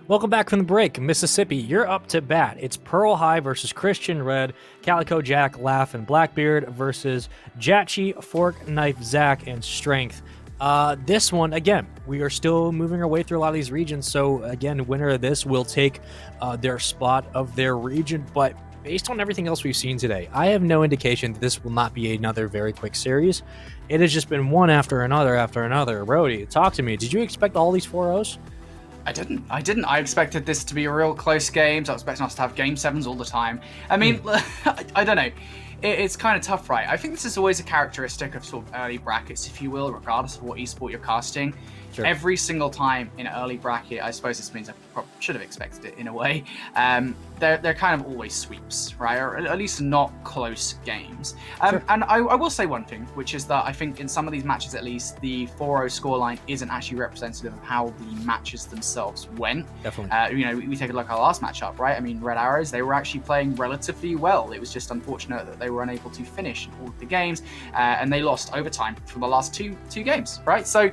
Welcome back from the break. Mississippi, you're up to bat. It's Pearl High versus Christian Red, Calico Jack, Laugh, and Blackbeard versus Jatchi, Fork, Knife, Zach, and Strength. This one, again, we are still moving our way through a lot of these regions. So, again, winner of this will take their spot of their region. But based on everything else we've seen today, I have no indication that this will not be another very quick series. It has just been one after another after another. Brody, talk to me. Did you expect all these 4-0s? I didn't. I expected this to be a real close game. I was expecting us to have game sevens all the time. I mean, I don't know. It's kind of tough, right? I think this is always a characteristic of sort of early brackets, if you will, regardless of what esport you're casting. Sure. Every single time in an early bracket, I suppose this means I should have expected it in a way. They're kind of always sweeps, right? Or at least not close games. Sure. And I will say one thing, which is that I think in some of these matches, at least, the 4-0 scoreline isn't actually representative of how the matches themselves went. Definitely. We take a look at our last matchup, right? I mean, Red Arrows, they were actually playing relatively well. It was just unfortunate that they were unable to finish all of the games, and they lost overtime for the last two games, right? So,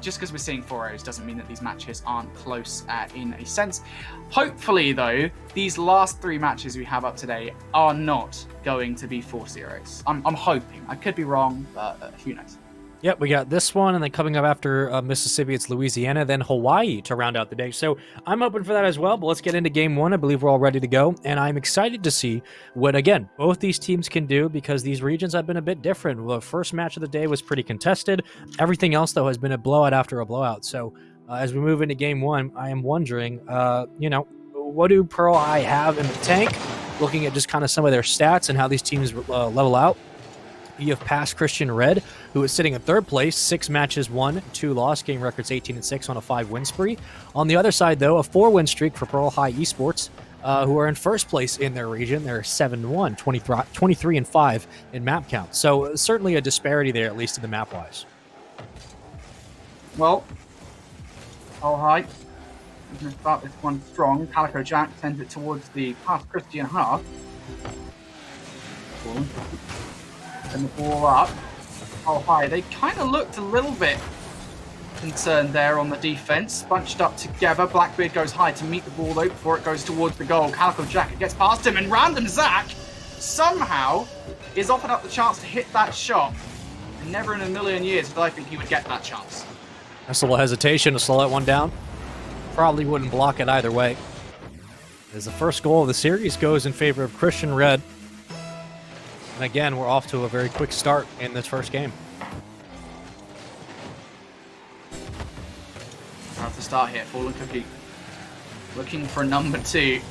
just because we're seeing 4-0s doesn't mean that these matches aren't close in a sense. Hopefully, though, these last three matches we have up today are not going to be 4-0s. I'm hoping. I could be wrong, but who knows? Yep, we got this one, and then coming up after Mississippi, it's Louisiana, then Hawaii to round out the day. So I'm hoping for that as well, but let's get into game one. I believe we're all ready to go, and I'm excited to see what, again, both these teams can do because these regions have been a bit different. The first match of the day was pretty contested. Everything else, though, has been a blowout after a blowout. So as we move into game one, I am wondering, what do Pearl High have in the tank? Looking at just kind of some of their stats and how these teams level out. You have past Christian Red, who is sitting in third place, 6 matches won, 2 lost, game records 18-6 on a 5-win spree. On the other side, though, a 4-win streak for Pearl High Esports, who are in first place in their region. They're 7-1, 23-5 in map count. So certainly a disparity there, at least in the map-wise. Well, Pearl High, I'm going to start this one strong. Calico Jack sends it towards the past Christian half. Cool. And the ball up. Oh, hi. They kind of looked a little bit concerned there on the defense. Bunched up together. Blackbeard goes high to meet the ball, though, before it goes towards the goal. Calico Jacket gets past him, and random Zach somehow is offered up the chance to hit that shot. And never in a million years did I think he would get that chance. That's a little hesitation to slow that one down. Probably wouldn't block it either way. As the first goal of the series goes in favor of Christian Red. And again, we're off to a very quick start in this first game. Hard to start here, Fallen Cookie. Looking for number 2.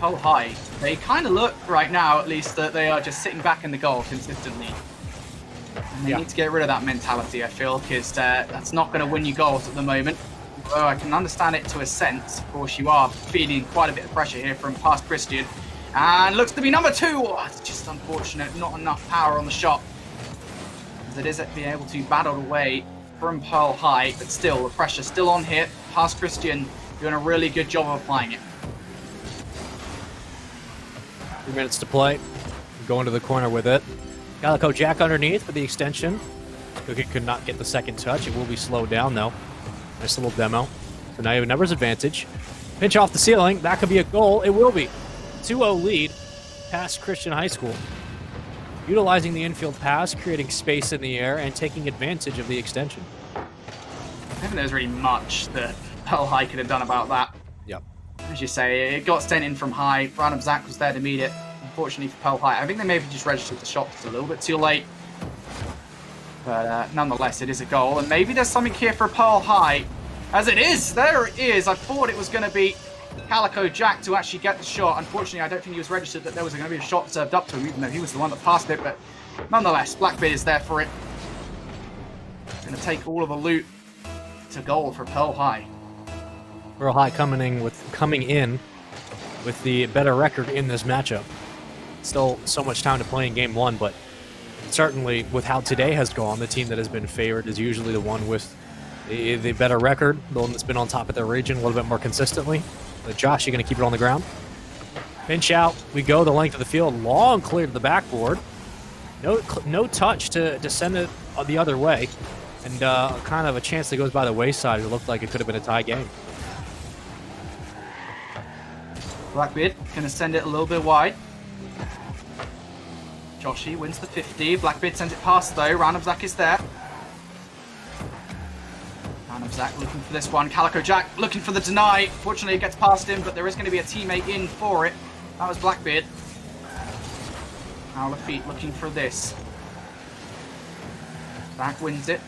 Pearl High. They kind of look right now, at least, that they are just sitting back in the goal consistently. And they need to get rid of that mentality, I feel, because that's not going to win you goals at the moment. Although I can understand it to a sense. Of course, you are feeling quite a bit of pressure here from past Christian. And looks to be number 2. Oh, it's just unfortunate. Not enough power on the shot. As it is being able to battle away from Pearl High, but still, the pressure still on here. Past Christian doing a really good job of applying it. 3 minutes to play. Going to the corner with it. Calico Jack underneath for the extension. Cookie could not get the second touch. It will be slowed down, though. Nice little demo. So now you have a numbers advantage. Pinch off the ceiling. That could be a goal. It will be. 2-0 lead past Christian High School. Utilizing the infield pass, creating space in the air, and taking advantage of the extension. I don't think there's really much that Pearl High could have done about that. Yep. As you say, it got sent in from high. Random Zach was there to meet it. Unfortunately for Pearl High, I think they maybe just registered the shot just a little bit too late. But nonetheless, it is a goal. And maybe there's something here for Pearl High. As it is! There it is! I thought it was going to be Calico Jack to actually get the shot. Unfortunately, I don't think he was registered that there was going to be a shot served up to him, even though he was the one that passed it. But nonetheless, Blackbeard is there for it. Going to take all of the loot to goal for Pearl High. Pearl High coming in with the better record in this matchup. Still so much time to play in game 1, but certainly with how today has gone, the team that has been favored is usually the one with the better record, the one that's been on top of their region a little bit more consistently. But Josh, you're going to keep it on the ground. Pinch out. We go the length of the field. Long clear to the backboard. No touch to send it the other way. And kind of a chance that goes by the wayside. It looked like it could have been a tie game. Blackbeard gonna send it a little bit wide. Joshy wins the 50. Blackbeard sends it past though. Random Zach is there. Random Zach looking for this one. Calico Jack looking for the deny. Fortunately, it gets past him, but there is going to be a teammate in for it. That was Blackbeard. Howler Feet looking for this. Zach wins it.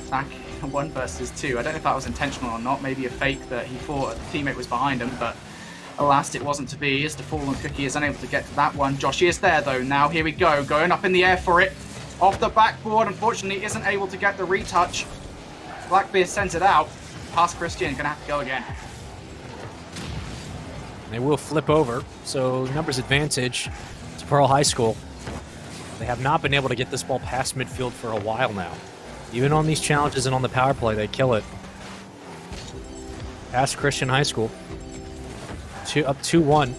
Zach 1 versus 2. I don't know if that was intentional or not. Maybe a fake that he thought a teammate was behind him, but alas, it wasn't to be, as the Fallen Cookie is unable to get to that one. Joshy is there, though. Now, here we go. Going up in the air for it. Off the backboard. Unfortunately, isn't able to get the retouch. Blackbeard sends it out. Past Christian. Going to have to go again. They will flip over. So, numbers advantage to Pearl High School. They have not been able to get this ball past midfield for a while now. Even on these challenges and on the power play, they kill it. Past Christian High School. Up 2-1.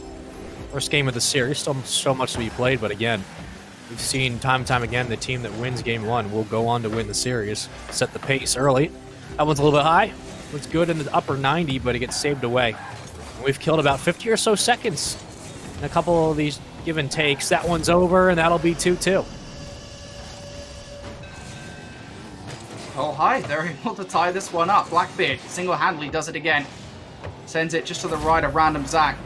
First game of the series. Still so much to be played, but again, we've seen time and time again the team that wins game 1 will go on to win the series. Set the pace early. That one's a little bit high. Looks good in the upper 90, but it gets saved away. We've killed about 50 or so seconds in a couple of these give and takes. That one's over, and that'll be 2-2. Oh, hi. They're able to tie this one up. Blackbeard single-handedly does it again. Sends it just to the right of Random Zach.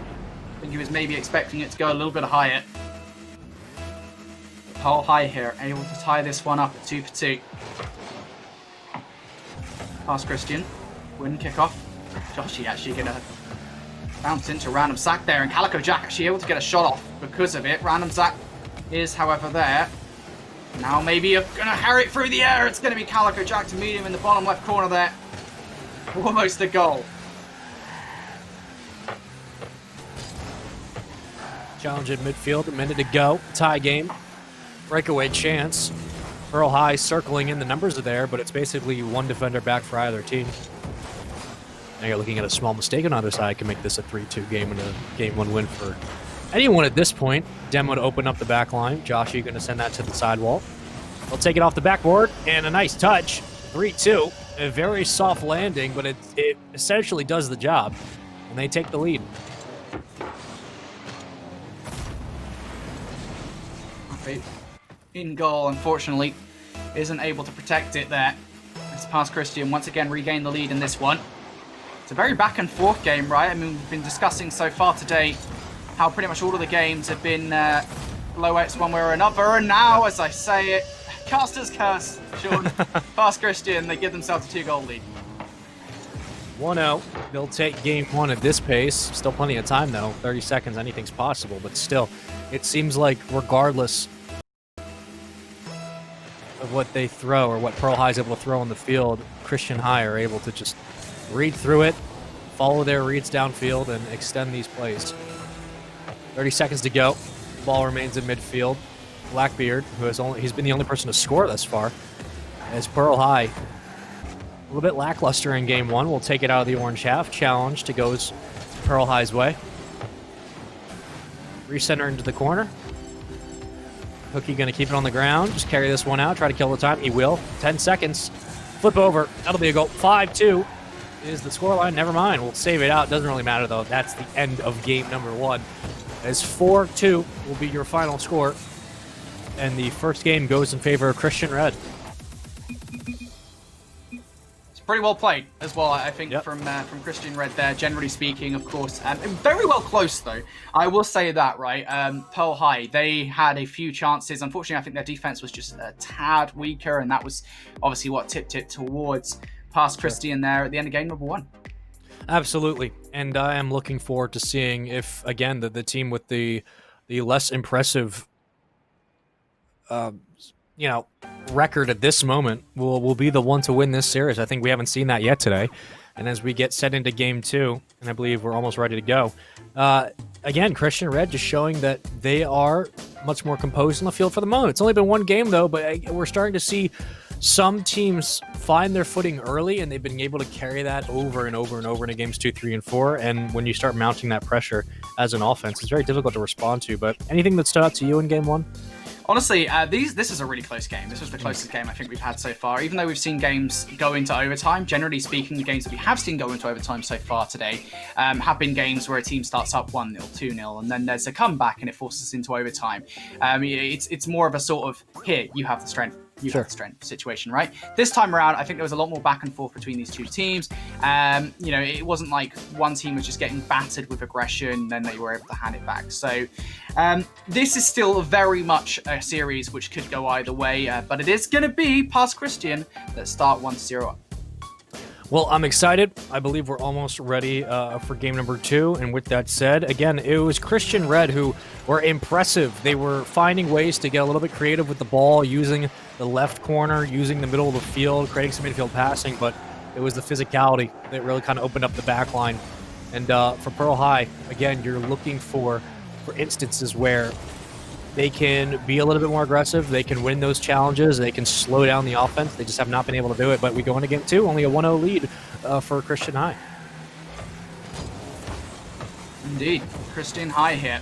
I think he was maybe expecting it to go a little bit higher. Pearl High here, able to tie this one up at 2 for 2. Pass Christian. Win kickoff. Joshy actually going to bounce into Random Zach there, and Calico Jack actually able to get a shot off because of it. Random Zach is, however, there. Now maybe you're going to harry it through the air. It's going to be Calico Jack to meet him in the bottom left corner there. Almost a goal. Challenge in midfield, a minute to go. Tie game. Breakaway chance. Pearl High circling in. The numbers are there, but it's basically one defender back for either team. Now you're looking at a small mistake on either side can make this a 3-2 game and a game 1 win for anyone at this point. Demo to open up the back line. Josh, you're going to send that to the sidewall. They'll take it off the backboard, and a nice touch. 3-2. A very soft landing, but it essentially does the job, and they take the lead. In goal, unfortunately, isn't able to protect it there. It's past Christian once again regain the lead in this one. It's a very back and forth game, right? I mean, we've been discussing so far today how pretty much all of the games have been low X one way or another, and now, as I say it, Caster's curse, Sean. Past Christian, they give themselves a 2-goal lead. 1-0. They'll take game 1 at this pace. Still plenty of time, though. 30 seconds, anything's possible, but still, it seems like regardless of what they throw or what Pearl High is able to throw on the field, Christian High are able to just read through it, follow their reads downfield, and extend these plays. 30 seconds to go. Ball remains in midfield. Blackbeard, he's been the only person to score thus far, as Pearl High, a little bit lackluster in game 1, will take it out of the orange half. Challenge to goes Pearl High's way. Recenter into the corner. Hookie going to keep it on the ground. Just carry this one out. Try to kill the time. He will. 10 seconds. Flip over. That'll be a goal. 5-2 is the scoreline. Never mind. We'll save it out. Doesn't really matter, though. That's the end of game number 1. As 4-2 will be your final score. And the first game goes in favor of Christian Red. Pretty well played as well, I think, yep. from Christian Red there, generally speaking, of course. Very well close, though. I will say that, right? Pearl High, they had a few chances. Unfortunately, I think their defense was just a tad weaker, and that was obviously what tipped it towards past Christian there at the end of game number 1. Absolutely. And I am looking forward to seeing if, again, the team with the less impressive record at this moment will be the one to win this series. I think we haven't seen that yet today. And as we get set into game 2, and I believe we're almost ready to go, again, Christian Red just showing that they are much more composed on the field for the moment. It's only been one game, though, but we're starting to see some teams find their footing early, and they've been able to carry that over and over and over into games 2, 3, and 4. And when you start mounting that pressure as an offense, it's very difficult to respond to. But anything that stood out to you in game 1? Honestly, this is a really close game. This was the closest game I think we've had so far. Even though we've seen games go into overtime, generally speaking, the games that we have seen go into overtime so far today have been games where a team starts up 1-0, 2-0, and then there's a comeback and it forces us into overtime. It's more of a sort of, here, you have the strength. You have the strength situation, right? This time around, I think there was a lot more back and forth between these two teams. It wasn't like one team was just getting battered with aggression, then they were able to hand it back. So this is still very much a series which could go either way, but it is going to be Pass Christian that start 1-0 up. Well, I'm excited. I believe we're almost ready for game number 2. And with that said, again, it was Christian Red who were impressive. They were finding ways to get a little bit creative with the ball, using the left corner, using the middle of the field, creating some midfield passing. But it was the physicality that really kind of opened up the back line. And for Pearl High, again, you're looking for instances where they can be a little bit more aggressive. They can win those challenges. They can slow down the offense. They just have not been able to do it. But we go into game 2, only a 1-0 lead for Christian High. Indeed. Christian High here.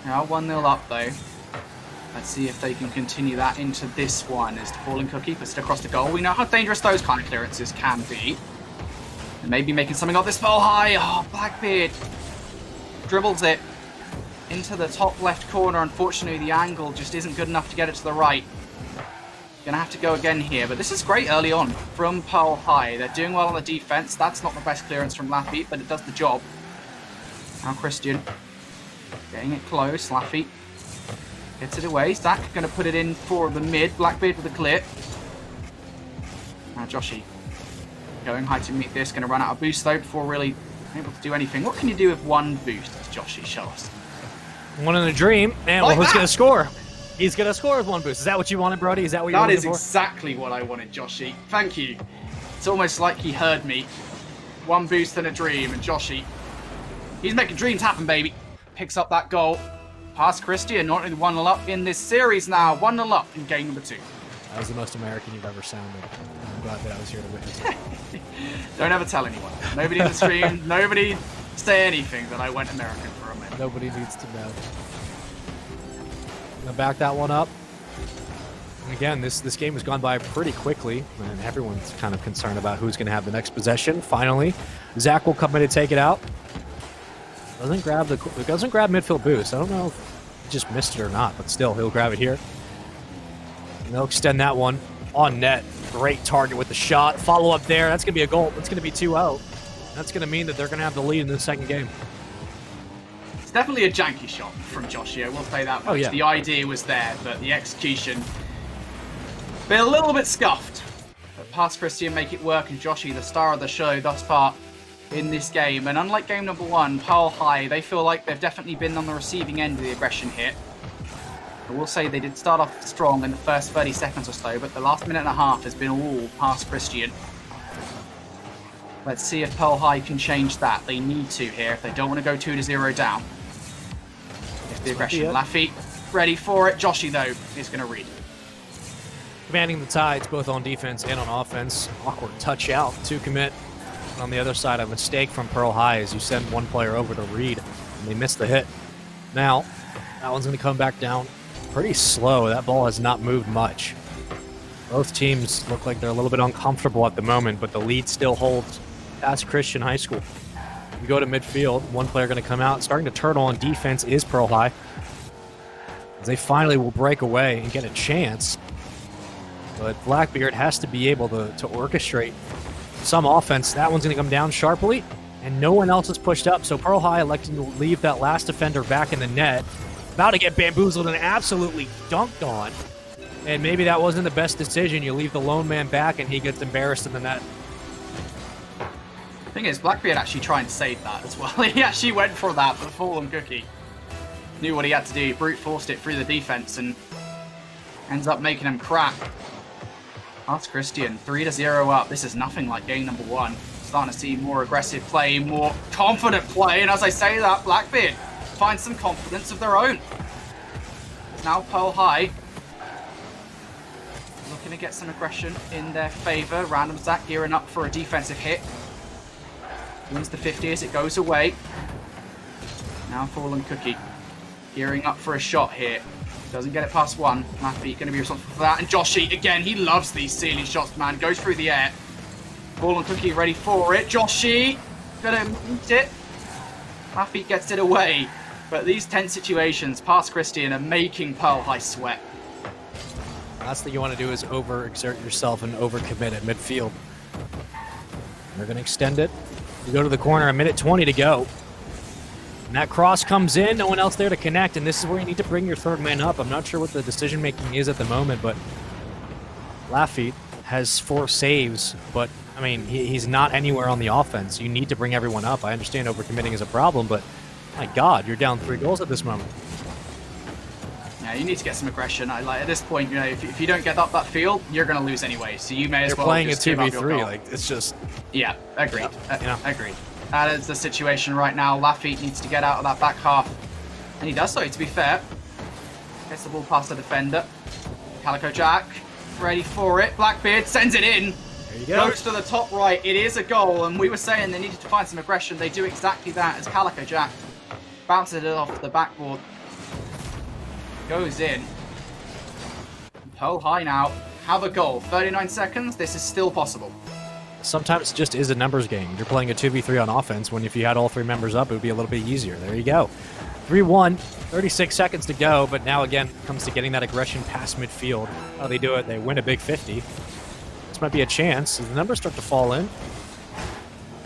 Now 1-0 up, though. Let's see if they can continue that into this one as the Fallen Cookie puts it across the goal. We know how dangerous those kind of clearances can be. And maybe making something of this Pearl High. Oh, Blackbeard dribbles it into the top left corner. Unfortunately, the angle just isn't good enough to get it to the right. Gonna have to go again here, but this is great early on from Pearl High. They're doing well on the defense. That's not the best clearance from Laffy, but it does the job. Now Christian getting it close. Laffy gets it away. Zach gonna put it in for the mid. Blackbeard with a clear. Now Joshy going high to meet this. Gonna run out of boost though before really able to do anything. What can you do with one boost, Joshy? Show us. One in a dream, and like who's that? going to score? He's going to score with one boost. Is that what you wanted, Brody? Is that what you wanted? That is exactly what I wanted, Joshy. Thank you. It's almost like he heard me. One boost and a dream, and Joshy, he's making dreams happen, baby. Picks up that goal. Pass Christian, not only 1-0 up in this series now. 1-0 up in game number 2. That was the most American you've ever sounded. I'm glad that I was here to witness it. Don't ever tell anyone. Nobody in the stream, nobody say anything that I went American for a minute. Nobody needs to know. Gonna back that one up. And again, this game has gone by pretty quickly, and everyone's kind of concerned about who's going to have the next possession. Finally, Zach will come in to take it out. Doesn't grab midfield boost. I don't know if he just missed it or not, but still, he'll grab it here. And they'll extend that one on net. Great target with the shot. Follow up there. That's going to be a goal. That's going to be 2-0. That's going to mean that they're going to have the lead in the second game. It's definitely a janky shot from Joshua, we'll say that much. Oh, yeah. The idea was there, but the execution been a little bit scuffed. But Pass Christian make it work, and Joshi, the star of the show thus far in this game. And unlike game number 1, Pearl High, they feel like they've definitely been on the receiving end of the aggression hit. I will say they did start off strong in the first 30 seconds or so, but the last minute and a half has been all Pass Christian. Let's see if Pearl High can change that. They need to here if they don't want to go 2-0 down. If the aggression. Laffy ready for it. Joshi, though, is going to read. Commanding the tides both on defense and on offense. Awkward touch out to commit. And on the other side, a mistake from Pearl High as you send one player over to read, and they miss the hit. Now, that one's going to come back down pretty slow. That ball has not moved much. Both teams look like they're a little bit uncomfortable at the moment, but the lead still holds past Christian High School. We go to midfield. One player going to come out. Starting to turtle on defense is Pearl High. As they finally will break away and get a chance. But Blackbeard has to be able to orchestrate some offense. That one's going to come down sharply, and no one else is pushed up. So Pearl High electing to leave that last defender back in the net. About to get bamboozled and absolutely dunked on. And maybe that wasn't the best decision. You leave the lone man back, and he gets embarrassed in the net. The thing is, Blackbeard actually trying to save that as well. He actually went for that, but Fallen Cookie knew what he had to do. Brute forced it through the defense and ends up making him crack. That's Christian, 3-0 up. This is nothing like game number 1. Starting to see more aggressive play, more confident play, and as I say that, Blackbeard finds some confidence of their own. Now Pearl High looking to get some aggression in their favour. Random Zach gearing up for a defensive hit. Wins the 50 as it goes away. Now Fallen Cookie gearing up for a shot here. Doesn't get it past one. Laffy going to be responsible for that. And Joshy, again, he loves these ceiling shots, man. Goes through the air. Ball and Cookie ready for it. Joshy going to meet it. Laffy gets it away. But these tense situations past Christian are making Pearl High sweat. Last thing you want to do is overexert yourself and overcommit at midfield. They're going to extend it. You go to the corner, a minute 20 to go. And that cross comes in, no one else there to connect, and this is where you need to bring your third man up. I'm not sure what the decision-making is at the moment, but Laffy has 4 saves, but, I mean, he's not anywhere on the offense. You need to bring everyone up. I understand overcommitting is a problem, but, my God, you're down 3 goals at this moment. Yeah, you need to get some aggression. At this point, you know, if you don't get up that field, you're going to lose anyway. So you may as well playing just a give up your 2v3, goal. like, it's just... Yeah, agreed. Yeah. Agreed. That is the situation right now. Laffy needs to get out of that back half. And he does so, to be fair. Gets the ball past the defender. Calico Jack, ready for it. Blackbeard sends it in. There you go. Goes to the top right. It is a goal, and we were saying they needed to find some aggression. They do exactly that as Calico Jack bounces it off the backboard. Goes in. Pearl High now have a goal. 39 seconds. This is still possible. Sometimes it just is a numbers game. You're playing a 2v3 on offense when if you had all 3 members up, it would be a little bit easier. There you go. 3-1, 36 seconds to go, but now again, it comes to getting that aggression past midfield. How they do it, they win a big 50. This might be a chance. As the numbers start to fall in.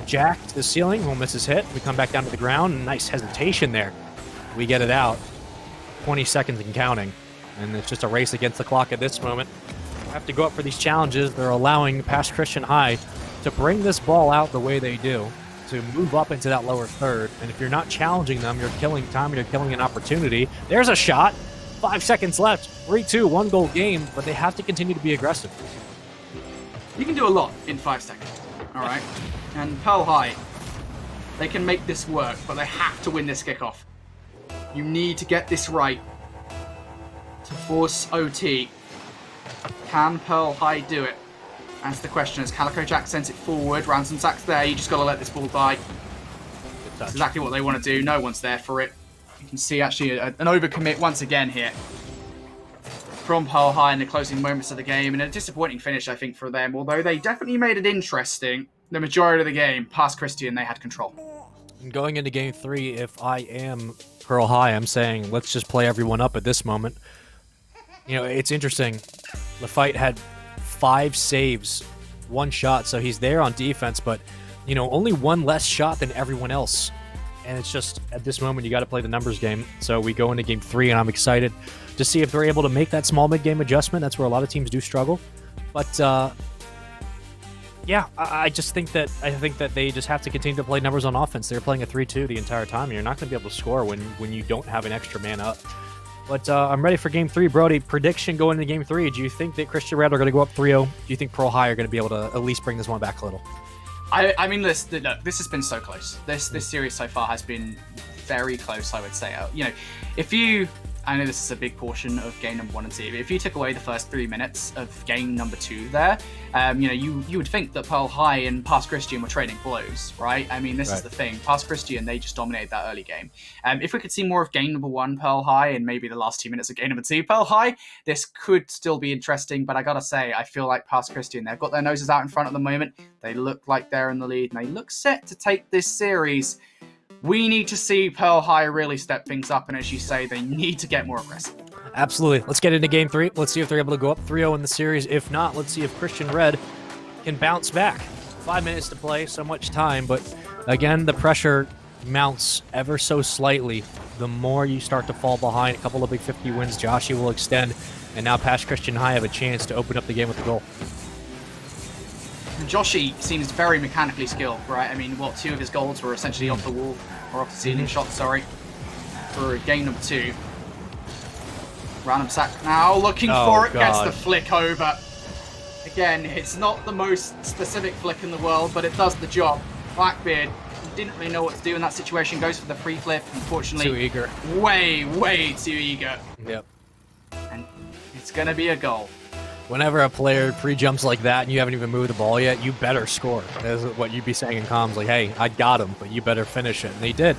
Jack to the ceiling, will miss his hit. We come back down to the ground. Nice hesitation there. We get it out. 20 seconds and counting. And it's just a race against the clock at this moment. Have to go up for these challenges. They're allowing past Christian High to bring this ball out the way they do, to move up into that lower third. And if you're not challenging them, you're killing time, you're killing an opportunity. There's a shot. 5 seconds left. 3-2, 1-goal game, but they have to continue to be aggressive. You can do a lot in 5 seconds, all right? And Pearl High, they can make this work, but they have to win this kickoff. You need to get this right to force OT. Can Pearl High do it? That's the question. As Calico Jack sends it forward, Ransom Sack's there. You just got to let this ball die. That's exactly what they want to do. No one's there for it. You can see actually an overcommit once again here from Pearl High in the closing moments of the game, and a disappointing finish, I think, for them. Although they definitely made it interesting. The majority of the game, past Christian, they had control. And going into game 3, if I am Pearl High, I'm saying let's just play everyone up at this moment. You know, it's interesting. The fight had 5 saves, 1 shot, so he's there on defense, but, you know, only 1 less shot than everyone else. And it's just, at this moment, you got to play the numbers game. So we go into game 3, and I'm excited to see if they're able to make that small mid-game adjustment. That's where a lot of teams do struggle. But, yeah, I think that they just have to continue to play numbers on offense. They're playing a 3-2 the entire time, and you're not going to be able to score when you don't have an extra man up. But I'm ready for game 3. Brody, prediction going into game 3. Do you think that Christian Red are going to go up 3-0? Do you think Pearl High are going to be able to at least bring this one back a little? I mean, look, this has been so close. This series so far has been very close, I would say. You know, I know this is a big portion of game number 1 and 2, but if you took away the first 3 minutes of game number 2 there, you know, you would think that Pearl High and Past Christian were trading blows, right? I mean, this is the thing. Past Christian, they just dominated that early game. If we could see more of game number 1 Pearl High and maybe the last 2 minutes of game number 2 Pearl High, this could still be interesting, but I gotta say, I feel like Past Christian, they've got their noses out in front at the moment. They look like they're in the lead, and they look set to take this series. We need to see Pearl High really step things up, and as you say, they need to get more aggressive. Absolutely. Let's get into game 3. Let's see if they're able to go up 3-0 in the series. If not, let's see if Christian Red can bounce back. 5 minutes to play, so much time, but again, the pressure mounts ever so slightly. The more you start to fall behind, a couple of big 50 wins, Joshy will extend, and now past Christian High have a chance to open up the game with a goal. Joshy seems very mechanically skilled, right? I mean, 2 of his goals were essentially off the wall, or off the ceiling shots, sorry, for game number 2. Random sack now, looking for it, gets the flick over. Again, it's not the most specific flick in the world, but it does the job. Blackbeard didn't really know what to do in that situation, goes for the free flip, unfortunately. Too eager. Way too eager. Yep. And it's going to be a goal. Whenever a player pre-jumps like that and you haven't even moved the ball yet, you better score. That's what you'd be saying in comms, like, hey, I got him, but you better finish it. And they did.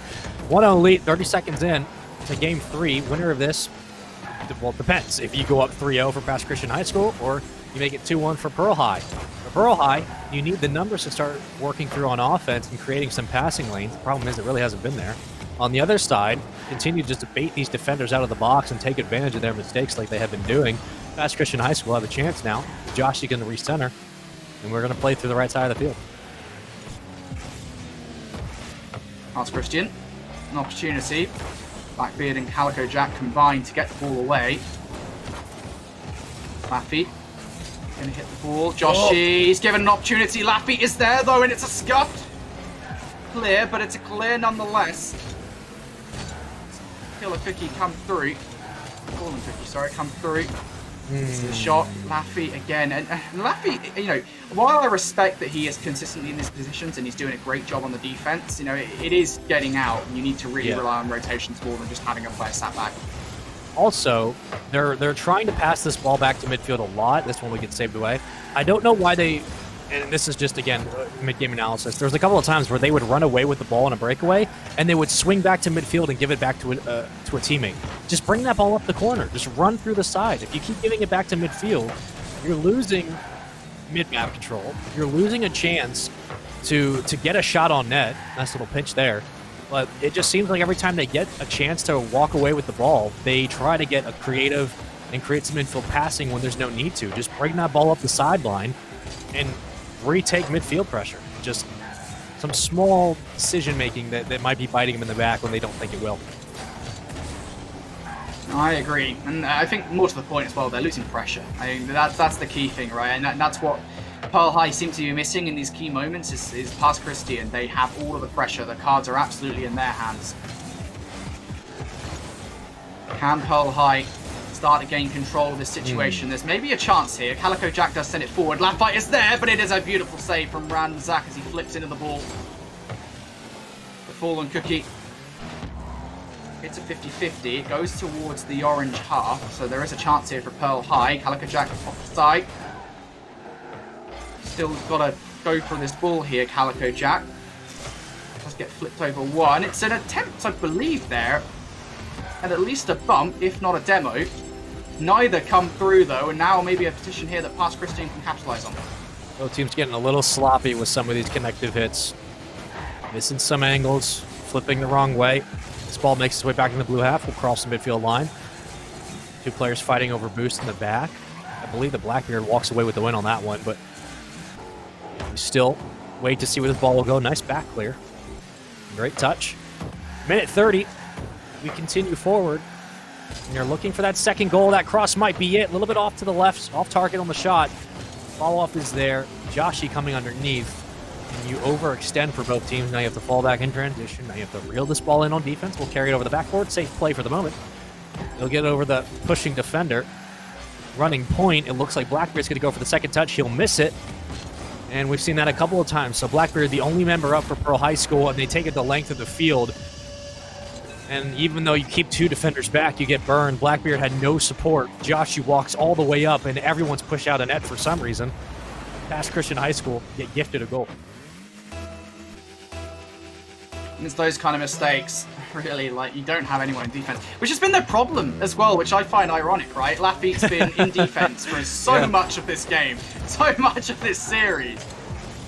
1-0 lead, 30 seconds in to game 3. Winner of this well, it depends. If you go up 3-0 for Pass Christian High School, or you make it 2-1 for Pearl High. For Pearl High, you need the numbers to start working through on offense and creating some passing lanes. The problem is it really hasn't been there. On the other side, continue just to bait these defenders out of the box and take advantage of their mistakes like they have been doing. Pass Christian High School have a chance now. Josh, you can recenter, and we're going to play through the right side of the field. Pass Christian, an opportunity. Blackbeard and Calico Jack combined to get the ball away. Laffy gonna hit the ball. Joshy's given an opportunity. Laffy is there though, and it's a scuffed clear, but it's a clear nonetheless. Killer Cookie come through. Golden Cookie, sorry, come through. This is a shot. Laffy again. And Laffy, you know, while I respect that he is consistently in these positions and he's doing a great job on the defense, you know, it is getting out. And you need to really rely on rotations more than just having a player sat back. Also, they're trying to pass this ball back to midfield a lot. This one will get saved away. I don't know why they, and this is just, again, mid-game analysis. There was a couple of times where they would run away with the ball in a breakaway, and they would swing back to midfield and give it back to a teammate. Just bring that ball up the corner. Just run through the side. If you keep giving it back to midfield, you're losing mid-map control. You're losing a chance to get a shot on net. Nice little pinch there. But it just seems like every time they get a chance to walk away with the ball, they try to get a creative and create some infield passing when there's no need to. Just bring that ball up the sideline and retake midfield pressure. Just some small decision-making that might be biting them in the back when they don't think it will. I agree. And I think more to the point as well, they're losing pressure. I mean, that's the key thing, right? And that's what Pearl High seem to be missing in these key moments is Pass Christian. They have all of the pressure. The cards are absolutely in their hands. Can Pearl High start to gain control of this situation? There's maybe a chance here. Calico Jack does send it forward. Lampfight is there, but it is a beautiful save from Random Zach as he flips into the ball. The Fallen Cookie. It's a 50-50. It goes towards the orange half, so there is a chance here for Pearl High. Calico Jack off the side. Still got to go for this ball here, Calico Jack. Does get flipped over one. It's an attempt, I believe, there. And at least a bump, if not a demo. Neither come through, though, and now maybe a position here that Pass Christian can capitalize on. Both teams getting a little sloppy with some of these connective hits. Missing some angles, flipping the wrong way. This ball makes its way back in the blue half. We'll cross the midfield line. Two players fighting over boost in the back. I believe the Blackbeard walks away with the win on that one, but we still wait to see where this ball will go. Nice back clear. Great touch. Minute 30. We continue forward. And you're looking for that second goal. That cross might be it. A little bit off to the left, off target on the shot. Follow-up is there. Joshy coming underneath. And you overextend for both teams. Now you have to fall back in transition. Now you have to reel this ball in on defense. We'll carry it over the backboard. Safe play for the moment. He'll get over the pushing defender. Running point. It looks like Blackbeard's going to go for the second touch. He'll miss it. And we've seen that a couple of times. So Blackbeard, the only member up for Pearl High School, and they take it the length of the field. And even though you keep two defenders back, you get burned. Blackbeard had no support. Joshy walks all the way up, and everyone's pushed out a net for some reason. Pass Christian High School, get gifted a goal. And it's those kind of mistakes, really, like, you don't have anyone in defense. Which has been their problem as well, which I find ironic, right? Laffy's been in defense for so much of this game, so much of this series.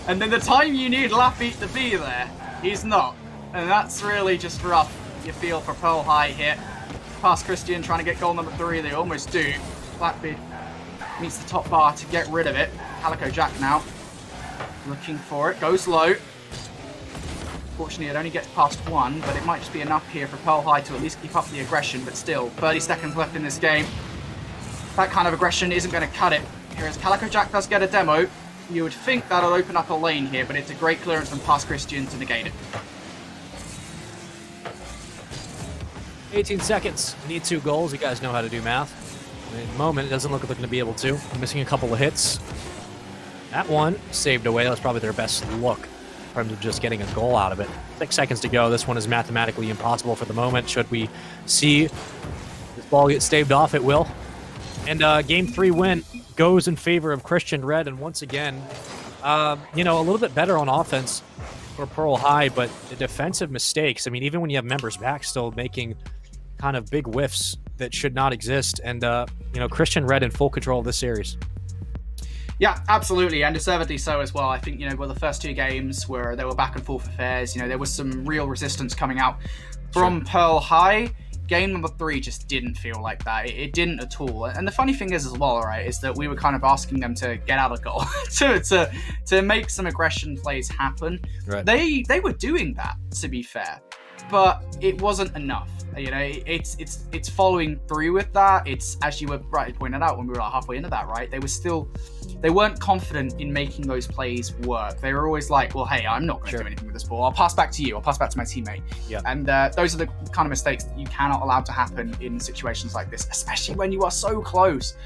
And then the time you need Laffy to be there, he's not. And that's really just rough. You feel for Pearl High here. Pass Christian trying to get goal number 3. They almost do. Blackbeard meets the top bar to get rid of it. Calico Jack now looking for it. Goes low. Fortunately, it only gets past 1, but it might just be enough here for Pearl High to at least keep up the aggression. But still, 30 seconds left in this game. That kind of aggression isn't going to cut it. Hereas Calico Jack does get a demo. You would think that'll open up a lane here, but it's a great clearance from Pass Christian to negate it. 18 seconds. Need 2 goals. You guys know how to do math. In the moment, it doesn't look like they're going to be able to. Missing a couple of hits. That one saved away. That was probably their best look in terms of just getting a goal out of it. 6 seconds to go. This one is mathematically impossible for the moment. Should we see this ball get staved off, it will. And Game 3 win goes in favor of Christian Red. And once again, you know, a little bit better on offense for Pearl High, but the defensive mistakes, I mean, even when you have members back, still making kind of big whiffs that should not exist. And, Christian Red in full control of this series. Yeah, absolutely, and deservedly so as well. I think, the first 2 games where there were back and forth affairs, there was some real resistance coming out from Pearl High. Game number 3 just didn't feel like that. It didn't at all. And the funny thing is as well, right, is that we were kind of asking them to get out of goal, to make some aggression plays happen. Right. They were doing that, to be fair, but it wasn't enough. It's following through with that. It's, as you were rightly pointed out when we were halfway into that, right? They weren't confident in making those plays work. They were always like, well, hey, I'm not going to do anything with this ball. I'll pass back to you. I'll pass back to my teammate. Yeah. And those are the kind of mistakes that you cannot allow to happen in situations like this, especially when you are so close,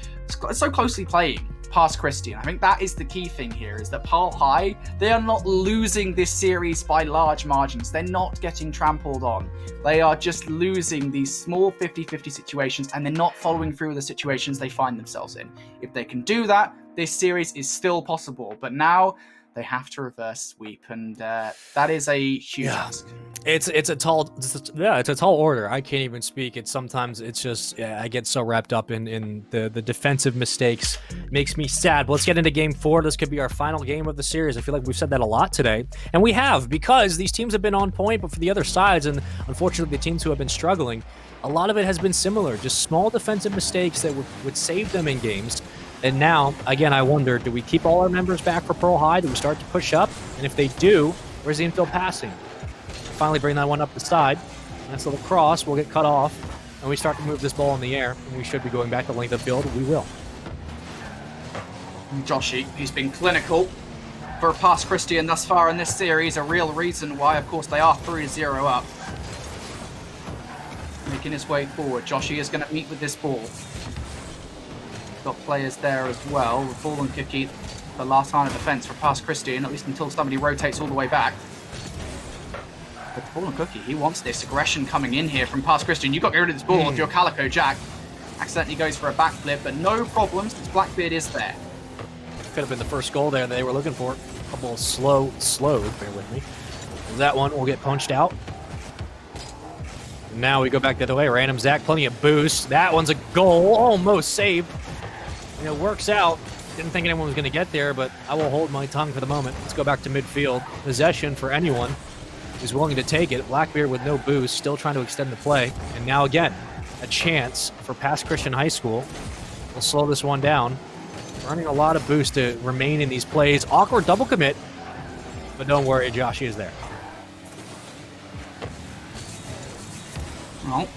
so closely playing past Christian. I think that is the key thing here, is that Pearl High, they are not losing this series by large margins. They're not getting trampled on. They are just losing these small 50-50 situations, and they're not following through with the situations they find themselves in. If they can do that, this series is still possible, but now they have to reverse sweep, and that is a huge ask. It's a tall order. I can't even speak. Sometimes I get so wrapped up in the defensive mistakes. Makes me sad. But let's get into game 4. This could be our final game of the series. I feel like we've said that a lot today, and we have, because these teams have been on point, but for the other sides, and unfortunately the teams who have been struggling, a lot of it has been similar, just small defensive mistakes that would save them in games. And now, again, I wonder, do we keep all our members back for Pearl High? Do we start to push up? And if they do, where's the infield passing? Finally bring that one up the side. That's a little cross. We'll get cut off. And we start to move this ball in the air. And we should be going back the length of field. We will. Joshy, he's been clinical for past Christian thus far in this series. A real reason why, of course, they are 3-0 up. Making his way forward. Joshy is going to meet with this ball. Got players there as well. The ball and Cookie, the last line of defense for past Christian, at least until somebody rotates all the way back. But the ball and Cookie, he wants this aggression coming in here from past Christian. You've got to get rid of this ball if you're Calico Jack. Accidentally goes for a backflip, but no problems since Blackbeard is there. Could have been the first goal there they were looking for. A couple of slowed, bear with me. That one will get punched out. Now we go back the other way. Random Zach, plenty of boost. That one's a goal, almost saved. It works out. Didn't think anyone was going to get there, but I will hold my tongue for the moment. Let's go back to midfield. Possession for anyone who's willing to take it. Blackbeard with no boost, still trying to extend the play. And now again, a chance for past Christian High School. We'll slow this one down. Running a lot of boost to remain in these plays. Awkward double commit, but don't worry, Josh is there. Well,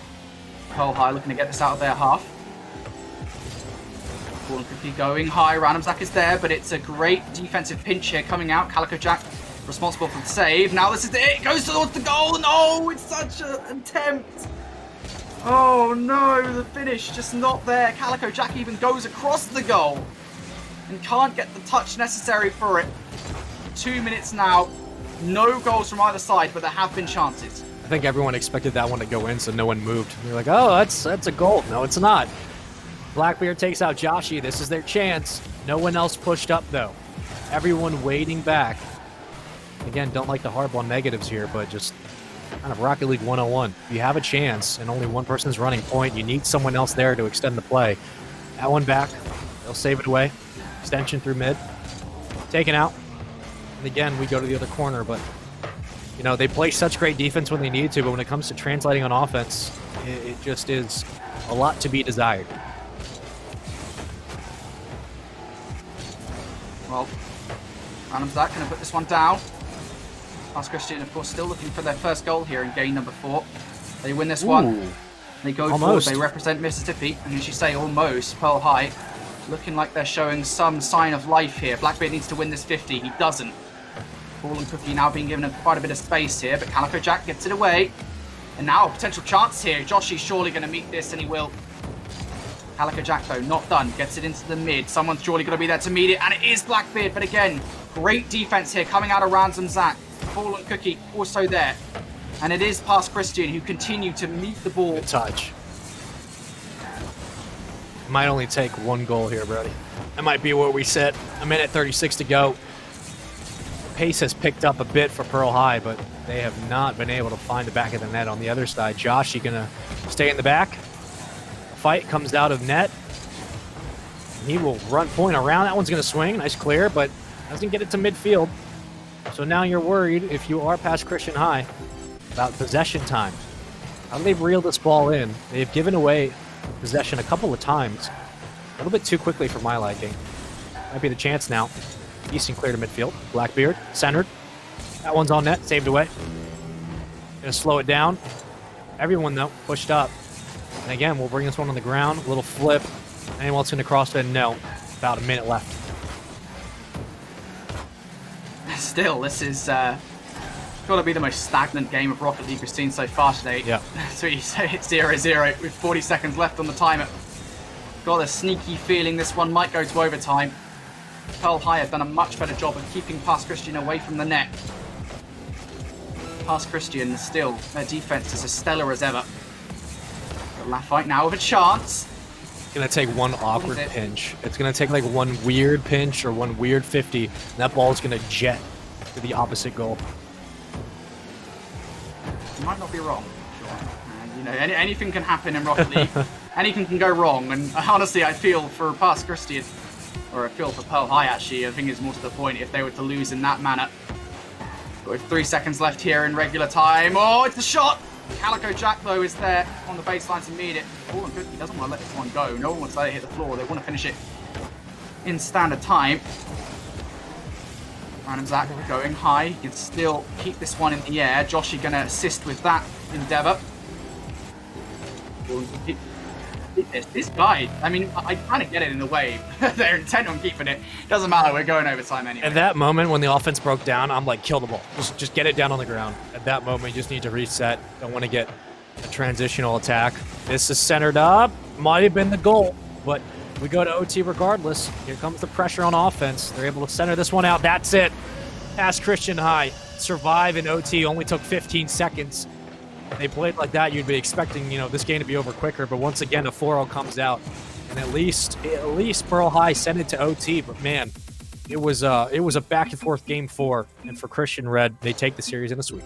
Pearl High looking to get this out of their half. Ball and Cookie going high. Random Zach is there, but it's a great defensive pinch here coming out. Calico Jack responsible for the save. Now this is it. It goes towards the goal. No, it's such an attempt. Oh no, the finish just not there. Calico Jack even goes across the goal and can't get the touch necessary for it. 2 minutes now. No goals from either side, but there have been chances. I think everyone expected that one to go in, so no one moved. You're like, oh, that's a goal. No, it's not. Blackbeard takes out Joshy. This is their chance. No one else pushed up, though. Everyone waiting back. Again, don't like to harp on negatives here, but just kind of Rocket League 101. If you have a chance and only one person's running point, you need someone else there to extend the play. That one back. They'll save it away. Extension through mid. Taken out. And again, we go to the other corner, but they play such great defense when they need to, but when it comes to translating on offense, it just is a lot to be desired. Well, Random Zach going to put this one down. Past Christian, of course, still looking for their first goal here in game number 4. They win this one. They go forward. They represent Mississippi. And as you say, almost Pearl High. Looking like they're showing some sign of life here. Blackbeard needs to win this 50. He doesn't. Ball and Cookie now being given quite a bit of space here, but Calico Jack gets it away. And now a potential chance here. Joshy's surely going to meet this, and he will. Calico Jack, though, not done. Gets it into the mid. Someone's surely going to be there to meet it, and it is Blackbeard. But again, great defense here coming out of Random Zach. Ball and Cookie also there. And it is past Christian who continue to meet the ball. Good touch. It might only take one goal here, Brody. That might be what we set. A minute 36 to go. pace has picked up a bit for Pearl High, but they have not been able to find the back of the net on the other side. Joshi gonna stay in the back. Fight comes out of net. He will run point around. That one's gonna swing. Nice clear, but doesn't get it to midfield. So now you're worried, if you are past Christian High, about possession time. How do they reel this ball in? They've given away possession a couple of times. A little bit too quickly for my liking. Might be the chance now. Decent clear to midfield. Blackbeard, centered. That one's on net, saved away. Gonna slow it down. Everyone, though, pushed up. And again, we'll bring this one on the ground. A little flip. Anyone else gonna cross it? No. About a minute left. Still, this is got to be the most stagnant game of Rocket League we've seen so far today. Yeah. So you say it's 0-0 with 40 seconds left on the timer. Got a sneaky feeling this one might go to overtime. Pearl High have done a much better job of keeping Past Christian away from the net. Past Christian, still, their defense is as stellar as ever. Got Lafayette now with a chance. It's going to take one awkward pinch. It's going to take like one weird pinch or one weird 50, and that ball is going to jet to the opposite goal. You might not be wrong, sure. You know, anything can happen in Rocket League. Anything can go wrong, and honestly, I feel for Past Christian, or I feel for Pearl High actually. I think it's more to the point if they were to lose in that manner. But with 3 seconds left here in regular time. Oh, it's the shot! Calico Jack, though, is there on the baseline to meet it. Oh, and good, he doesn't want to let this one go. No one wants to let it hit the floor. They want to finish it in standard time. Random Zach going high. He can still keep this one in the air. Joshi going to assist with that endeavor. This guy, I mean, I kind of get it in a way. They're intent on keeping it. Doesn't matter, we're going overtime anyway. At that moment, when the offense broke down, I'm like, kill the ball. Just get it down on the ground. At that moment, you just need to reset. Don't want to get a transitional attack. This is centered up. Might have been the goal, but we go to OT regardless. Here comes the pressure on offense. They're able to center this one out. That's it. Past Christian High. Survive in OT. Only took 15 seconds. They played like that, you'd be expecting, you know, this game to be over quicker. But once again, a 4-0 comes out, and at least Pearl High sent it to OT. But man, it was a back and forth game 4, and for Christian Red, they take the series in a sweep.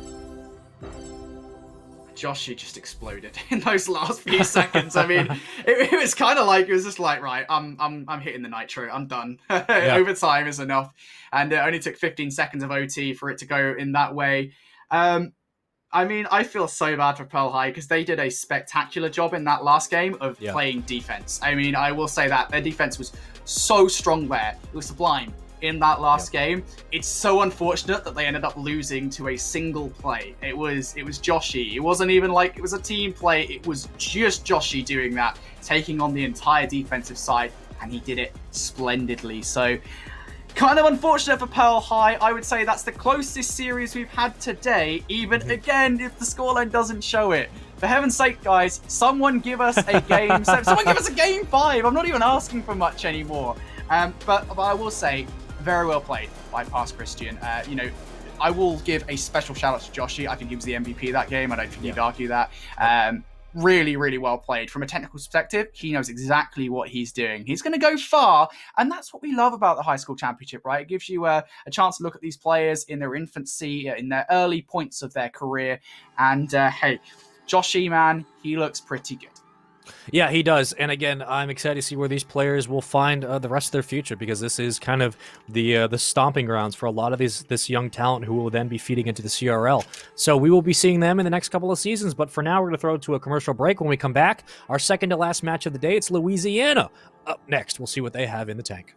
Joshi just exploded in those last few seconds. I mean, it was kind of like, it was just like, right, I'm hitting the nitro. I'm done. Yeah. Overtime is enough, and it only took 15 seconds of OT for it to go in that way. I mean, I feel so bad for Pearl High because they did a spectacular job in that last game of playing defense. I mean, I will say that their defense was so strong there. It was sublime in that last game. It's so unfortunate that they ended up losing to a single play. It was Joshi. It wasn't even like it was a team play. It was just Joshi doing that, taking on the entire defensive side, and he did it splendidly. So, kind of unfortunate for Pearl High. I would say that's the closest series we've had today, even again, if the scoreline doesn't show it. For heaven's sake, guys, someone give us a game 7. Someone give us a game 5. I'm not even asking for much anymore. But I will say, very well played by Past Christian. You know, I will give a special shout out to Joshi. I think he was the MVP of that game. I don't think you'd argue that. Really, really well played. From a technical perspective, he knows exactly what he's doing. He's going to go far, and that's what we love about the high school championship, right? It gives you a chance to look at these players in their infancy, in their early points of their career, and hey, Joshi, man, he looks pretty good. Yeah, he does. And again, I'm excited to see where these players will find the rest of their future, because this is kind of the stomping grounds for a lot of this young talent who will then be feeding into the CRL. So we will be seeing them in the next couple of seasons. But for now, we're going to throw it to a commercial break. When we come back, our second to last match of the day, it's Louisiana. Up next, we'll see what they have in the tank.